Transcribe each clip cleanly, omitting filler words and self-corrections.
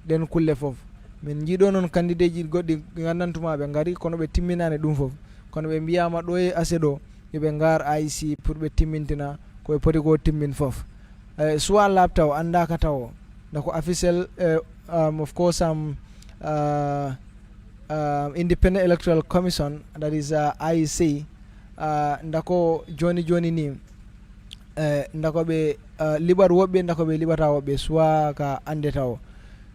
den kulle fof min jiiɗo noon candidate ji goɗɗi gandantuma ɓe ngari kono ɓe timminani ɗum fof kono ɓe mbiyama ɗo e ase ɗo yoɓe ngar IC pour ɓe timmintina koɓe poti ko timmin fof soit lab taw andaka taw dako official of course Independent Electoral Commission, that is IEC, ndako joni ni ndako be libar wobbe ndako be libata wobbe soit ka ande taw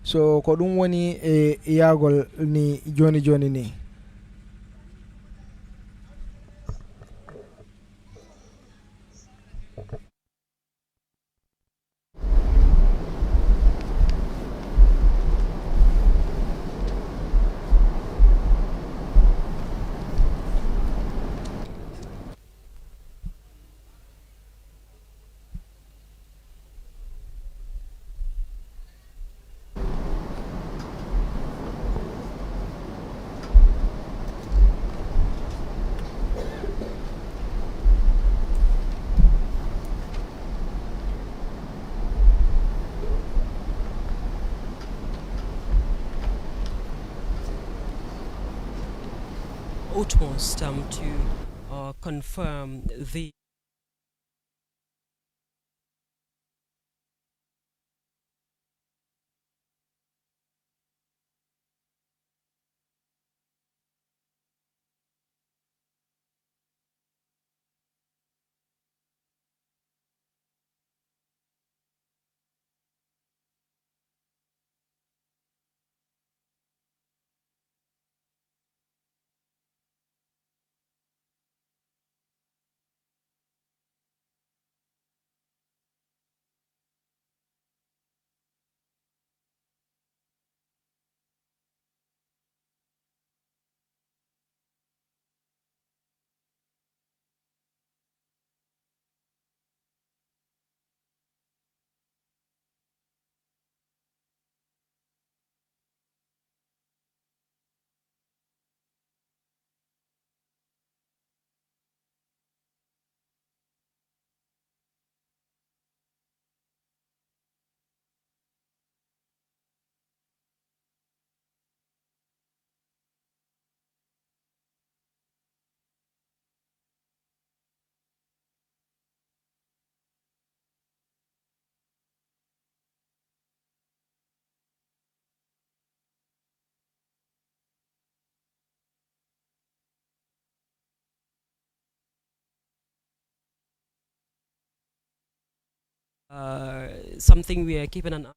so ko dum woni e yagol ni joni ni. Utmost to confirm the something we are keeping an eye.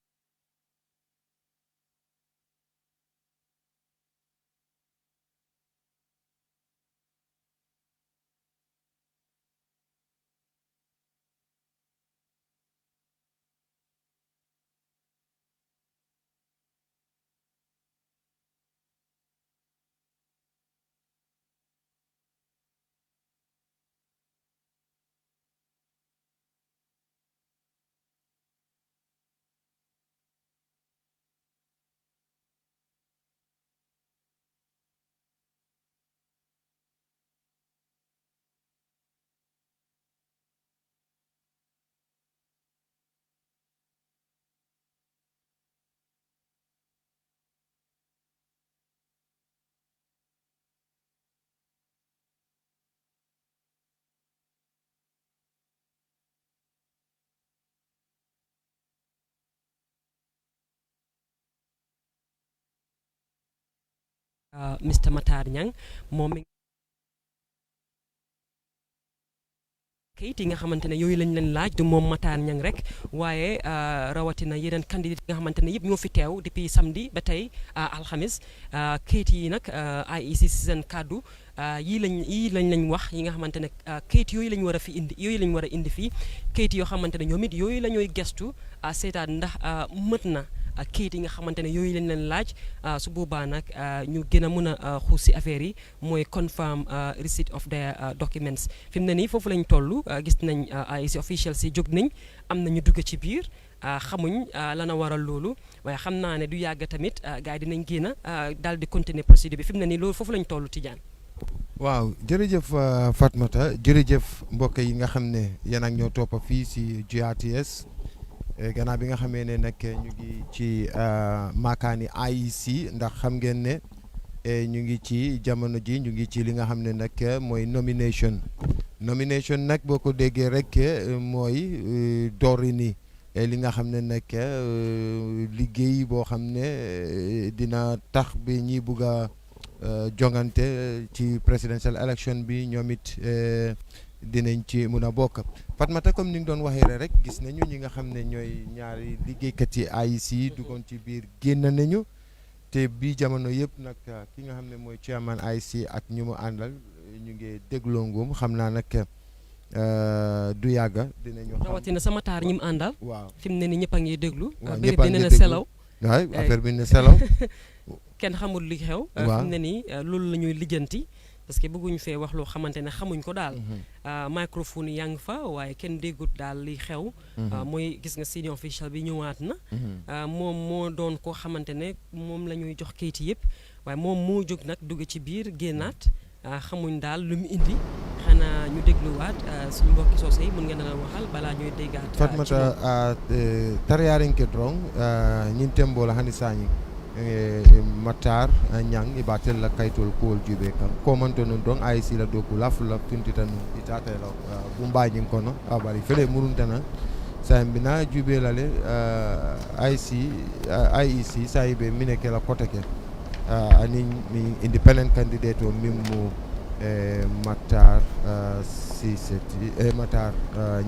Mr. Matar Niang moom kayit yi nga xamante ne yooyu lañ leen laaj du moom Matar Niang rek waaye rawatina yeneen candidate yi nga xamante ne yëpp ñoo fi teew depuis samedi ba tey alxamis kayit yi nag IEC si seen kàddu yii lañ wax yi nga xamante ne kayit yooyu lañ war a fi indi yooyu lañ war a indi fii kayit yoo xamante ne ñoom it yooyu la ñooy gestu seetaan ndax mët na kayit yi nga xamante ne yooyu lañ leen laaj su boobaa nag ñu gën a mën a xuus si affaire yi mooy confirm receipt of their documents fi mu ne nii foofu lañ toll gis nañ IEC officials si jóg nañ am na ñu dugg ci biir xamuñ lana waral loolu waaye xam naa ne du yàgg tamit gars yi dinañ génn daal di continuer procédure bi fi mu ne nii loolu foofu lañ toll Tidiane. waaw jërëjëf Fatmata jërëjëf mbokk yi nga xam ne yéen ak ñoo toppa fii si GRTS gannaaw bi nga xamee ne nag ñu ngi ci maakaani IEC ndax xam ngeen ne ñu ngi ci jamono ji ñu ngi ci li nga xam ne nag mooy nomination nag boo ko déggee rek mooy doori ni li nga xam ne nag liggéey boo xam ne dina tax bi ñi bugg a jongante ci presidential election bi ñoom it dinañ ci mun a bokk Fatmata comme ni nga doon waxee rek gis nañu ñi nga xam ne ñooy ñaari liggéeykat yi IEC duggoon ci biir génn nañu te bii jamono yëpp nag ki nga xam ne mooy chairman IEC ak ñu mu àndal ñu ngi dégloo ngum xam naa nag du yàgga dinañu xam rawatina sama taar ñi mu àndal. waaw fi mu ne nii ñëpp a ngi déglu. waaw mbir ñëpp a bi ngi nee na déglu selaw. waay affaire bi ne selaw kenn xamul li xew. waaw fi mu ne nii loolu la ñuy lijjanti. parce que bëgguñu fee wax loo xamante ne xamuñ ko daal. microphone yaa ngi fa waaye kenn déggut daal li xew. mooy gis nga senior official bi ñëwaat na. moom moo doon koo xamante ne moom la ñuy jox kayit yëpp waaye moom moo jóg nag dugg ci biir génnaat xamuñ daal lu mu indi xanaa ñu dégluwaat suñu mbokki soose yi mën ngeen a waxal balaa ñuy déggaat. Fatmata tariyarinke drong ñin tembola hani sañi Matar Niang ibatel la kaytol kool jube kam komanto non don IEC la doku la fulla tuntita no itata la bumbaji kono abari fele muruntana sambina jube la le IEC saibe mineke la koteke ani mi independent candidate o mimmo Matar Siseti Matar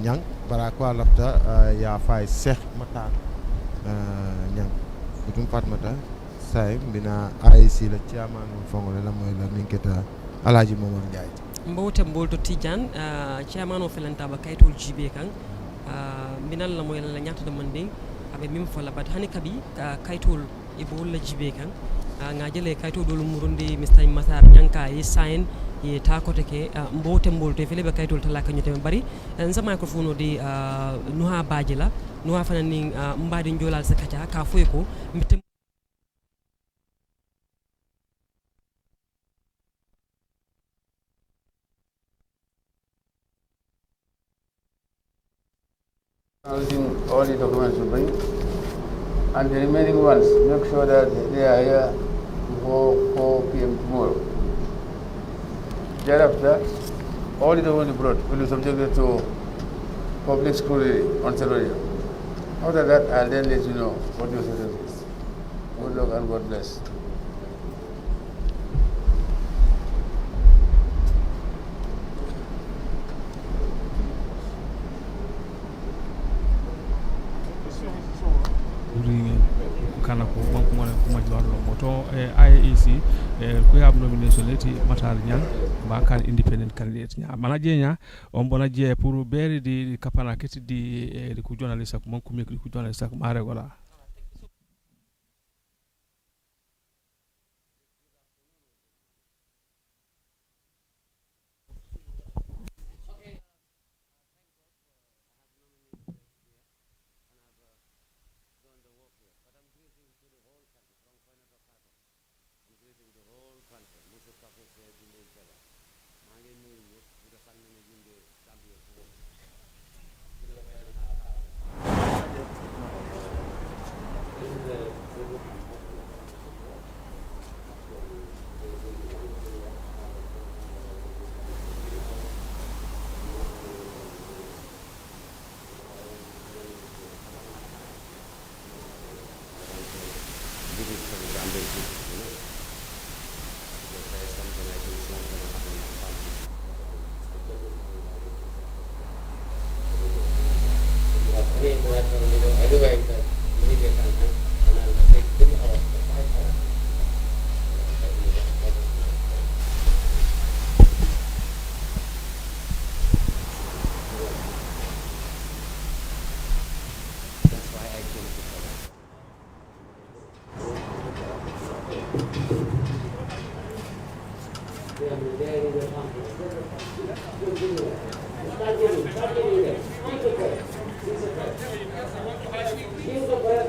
Niang bara ko lafta ya fay Cheikh Matar Niang utum Fatmata say mbina IEC la chairman fongole la moy la minketa Alhaji Momar Ndiaye mbote mbolto Tidiane chairman o felantaba kaytol jibe kan minal la moy la nyata de mande abe mim fala bat hani kabi kaytol e bol la jibe kan nga jele kaytol dolu murundi Mr Matar Nyanka e sign e ta kote ke mbote mbolto fele be kaytol talaka nyote bari nsa microphone di nuha bajila nuha fanani mbadi njolal sakata ka foyko Using all the documents you bring, and the remaining ones, make sure that they are here before 4 p.m. tomorrow. Thereafter, all the documents you brought will be subjected to public scrutiny on Saturday. After that, I'll then let you know what your status is. Good luck and God bless. kana ko banko mo ko ma jwarlo moto IEC ko yab nomination leti Matar Niang ba kan independent candidate nya mana jenya on bona je pour beri di kapana keti di ko journalist ak mon ko mi ko journalist ak ma regola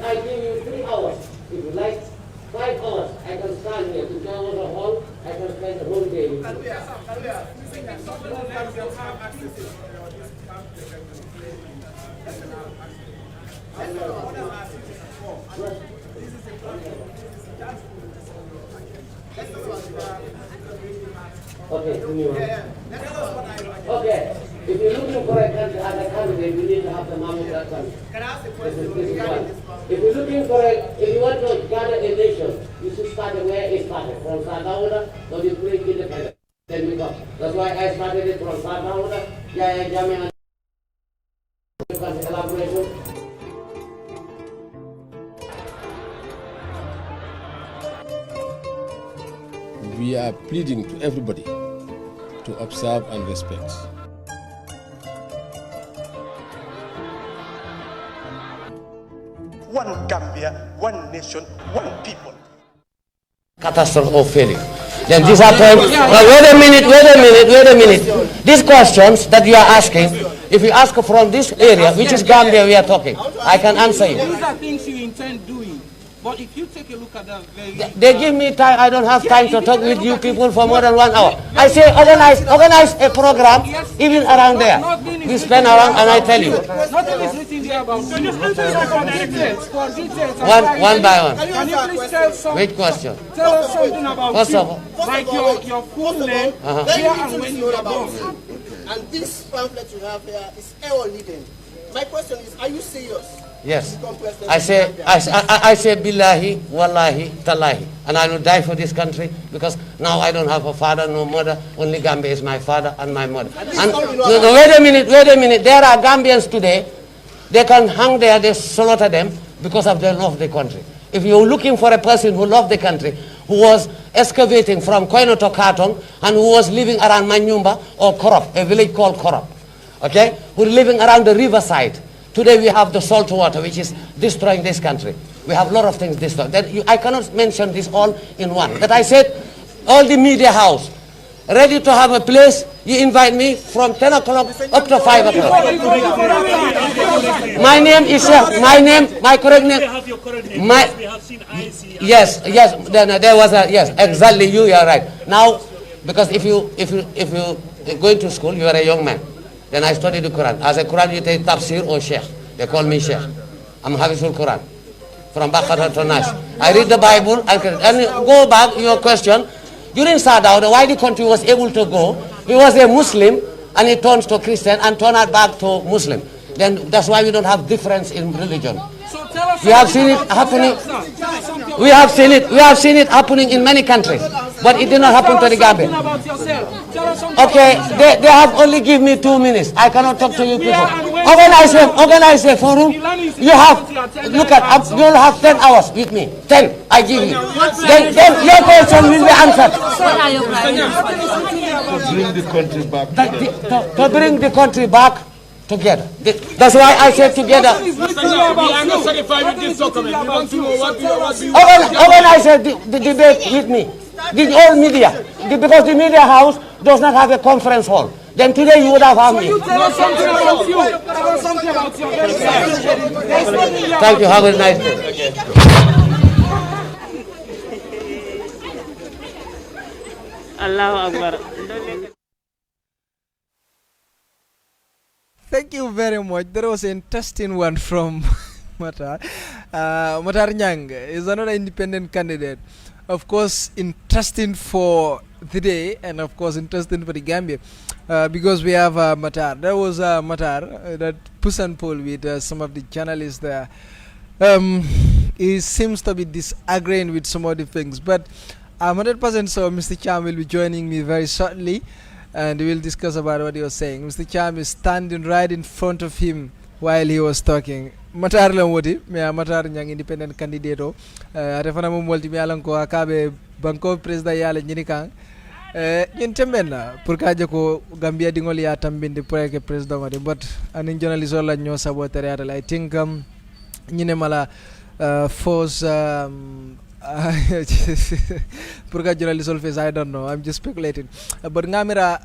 I give you 3 hours. If you like 5 hours, I can stand here to go to the hall. I can spend the whole day with you. Okay, okay. If you're looking for a candidate, you need to have the mom of that country. This is one. If you're looking for if you want to gather a nation, you should start where it started, from Sadauda, or you bring independence. Then we come. That's why I started it from Sadauda, Yaya Jame, and collaboration. We are pleading to everybody to observe and respect. One Gambia, one nation, one people. Catastrophe or failure. Then these are times. Wait a minute. These questions that you are asking, if you ask from this area, which is Gambia we are talking, I can answer you. These are things you intend doing. But if you take a look at that They give me time, I don't have time to talk with you people for more than 1 hour. I say organize a program, even around there. We spend around and I tell you. nothing is written there about you. For details. One by one. Can you please tell some, Which question? tell us something about First you? of all. Like your full name, where and when you were born. And this pamphlet you have here is error leading. My question is, are you serious? Yes. I say billahi, wallahi, talahi. And I will die for this country because now I don't have a father, no mother. Only Gambia is my father and my mother. And no, wait a minute. There are Gambians today. They can hang there, they slaughter them because of their love of the country. If you're looking for a person who loved the country, who was excavating from Koino to Katong, and who was living around Manyumba or Korop, a village called Korop, okay, who are living around the riverside. Today we have the salt water, which is destroying this country. We have a lot of things destroyed. I cannot mention this all in one. But I said, all the media house, ready to have a place, you invite me from 10 o'clock up to 5 o'clock. My name is, my correct name. Yes, there was a, yes, exactly, you are right. Now, because if you going to school, you are a young man. Then I studied the Quran. As a Quran, you take tafsir or sheikh. They call me sheikh. I'm Hafizul Quran. From Baqarah to Nas. I read the Bible. And go back, your question. During Sadauda, why the country was able to go, he was a Muslim, and he turns to Christian, and turned back to Muslim. Then that's why we don't have difference in religion. We have seen it happening. We have seen it happening in many countries, but it did not happen to the Gambia. Okay, they have only give me 2 minutes. I cannot talk to you people. Organize a forum. You have, look at, you'll have 10 hours with me. 10, I give you. Then your question will be answered. To bring the country back. To bring the country back together. That's why I said together. Organize the debate with me. The old media. Because the media house does not have a conference hall. Then today you would have had me. Tell us something about you. Tell us something about you. Thank you. Have a nice day. Allahu Akbar. Thank you very much. That was an interesting one from Matar. Matar Niang is another independent candidate. Of course, interesting for the day, and of course, interesting for the Gambia, because we have Matar. There was Matar that push and pull with some of the journalists there. He seems to be disagreeing with some of the things, but I'm 100% sure Mr. Cham will be joining me very shortly, and we'll discuss about what he was saying. Mr. Cham is standing right in front of him while he was talking. Matar la woti me Matar Niang independent candidate o refana mo molti mi alan ko akabe banko president yala nyini kan ñin tembenna pour ka jako Gambia dingol ya tambinde pour que president wadi but anin journalist la ñoo sabotere atal I think ñine mala force pour ka journalist face I don't know, I'm just speculating, but ngamira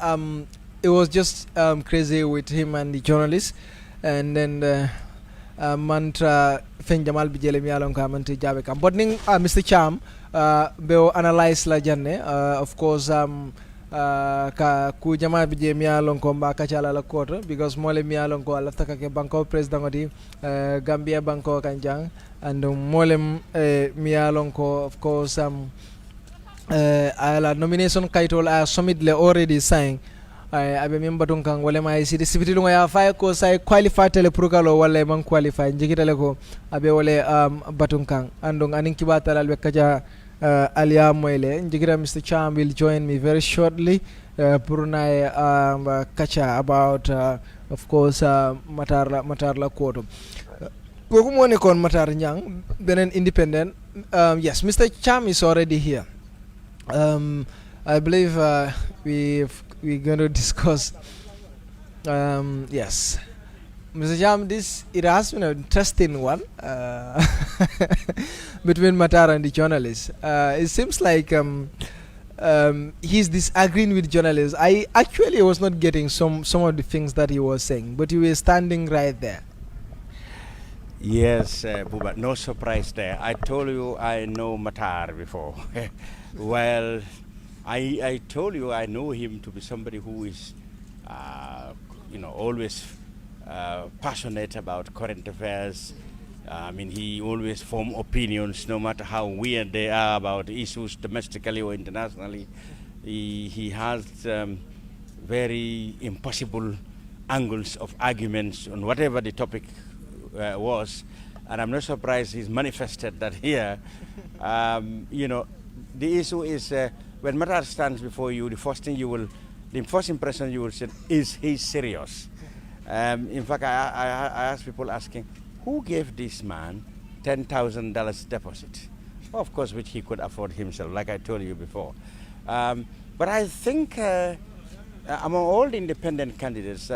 it was just crazy with him and the journalists, and then mantra fen jamal bi jele mi alon ko amanti jabe kam but ning Mr. Cham be analyze la janne of course ka ku jama bi je miyalon ko mba kacala la koto because mole miyalon ko ala taka ke banko president oti Gambia banko kanjang and mole miyalon ko of course ala nomination kaytol a summit le already signed abe min batun kan wala ma sidi sibiti lungo ya fay ko say qualify tele pour kalo wala man qualify jigitale ko abe wala batun kan andong anin kibata albe kaja Alia Moile. Njigira Mr. Cham will join me very shortly. Purunai Kacha about, of course, Matarla Koto. Pogumone kon Matar Niang, then an independent. Yes, Mr. Cham is already here. I believe we're going to discuss. Yes. Mr. Jam, it has been an interesting one between Matar and the journalists. It seems like he's disagreeing with journalists. I actually was not getting some of the things that he was saying, but you were standing right there. Yes, Buba, no surprise there. I told you I know Matar before. Well, I told you I know him to be somebody who is, always passionate about current affairs. I mean, he always forms opinions, no matter how weird they are about issues domestically or internationally. He has very impossible angles of arguments on whatever the topic was, and I'm not surprised he's manifested that here. The issue is when Matar stands before you, the first impression you will say is he serious. In fact, I asked people asking, who gave this man $10,000 deposit? Well, of course, which he could afford himself, like I told you before. But I think among all the independent candidates,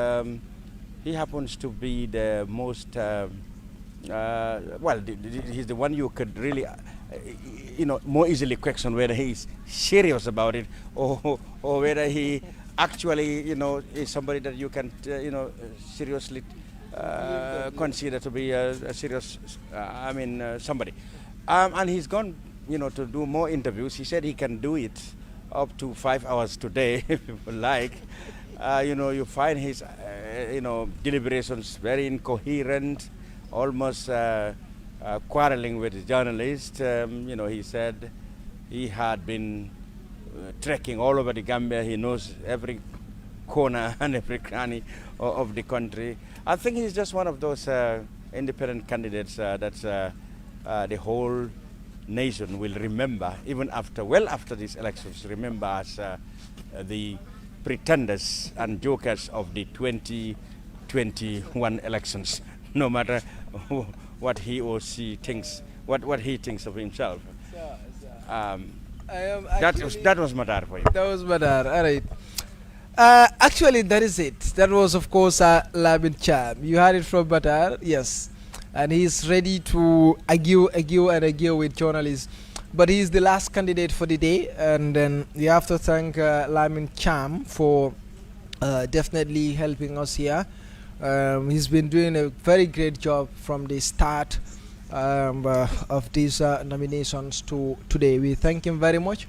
he happens to be the most, he's the one you could really, more easily question whether he's serious about it or whether he actually, is somebody that you can, seriously consider to be a serious, somebody. And he's gone, to do more interviews. He said he can do it up to 5 hours today, if people like. You find his, deliberations very incoherent, almost quarreling with the journalist. He said he had been trekking all over the Gambia. He knows every corner and every cranny of the country. I think he's just one of those independent candidates that the whole nation will remember, even after these elections, remember as the pretenders and jokers of the 2021 elections, no matter what he or she thinks, what he thinks of himself. That was Matar for you. That was Matar, all right. Actually, that is it. That was, of course, Labin Cham. You heard it from Matar, yes. And he's ready to argue with journalists. But he's the last candidate for the day. And then we have to thank Lamin Cham for definitely helping us here. He's been doing a very great job from the start of these nominations to today. We thank him very much.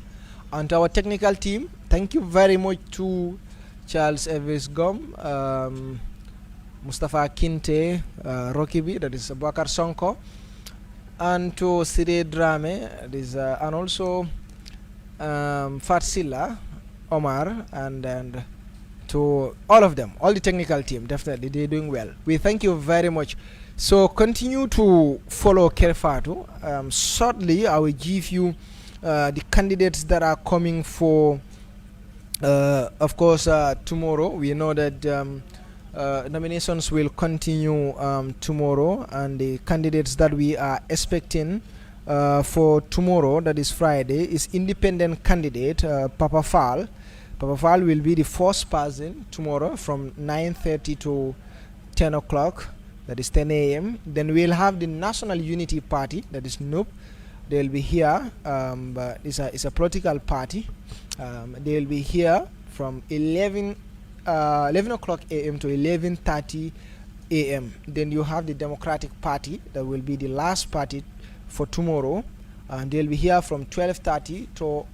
And our technical team, thank you very much to Charles Evis Gom, Mustafa Kinte, Rokibi, that is Bakar Sonko, and to Sire Drame, and also Fatsila, Omar, and to all of them, all the technical team, definitely, they're doing well. We thank you very much. So continue to follow Kerr Fatou. Shortly, I will give you the candidates that are coming for, of course, tomorrow. We know that nominations will continue tomorrow, and the candidates that we are expecting for tomorrow, that is Friday, is independent candidate Papa Fall. Papa Fall will be the first person tomorrow from 9:30 to 10 o'clock, that is 10 a.m. Then we'll have the National Unity Party, that is NUP. They'll be here. It's a political party. They'll be here from 11 o'clock a.m. to 11:30 a.m. Then you have the Democratic Party, that will be the last party for tomorrow, and they'll be here from 12:30 to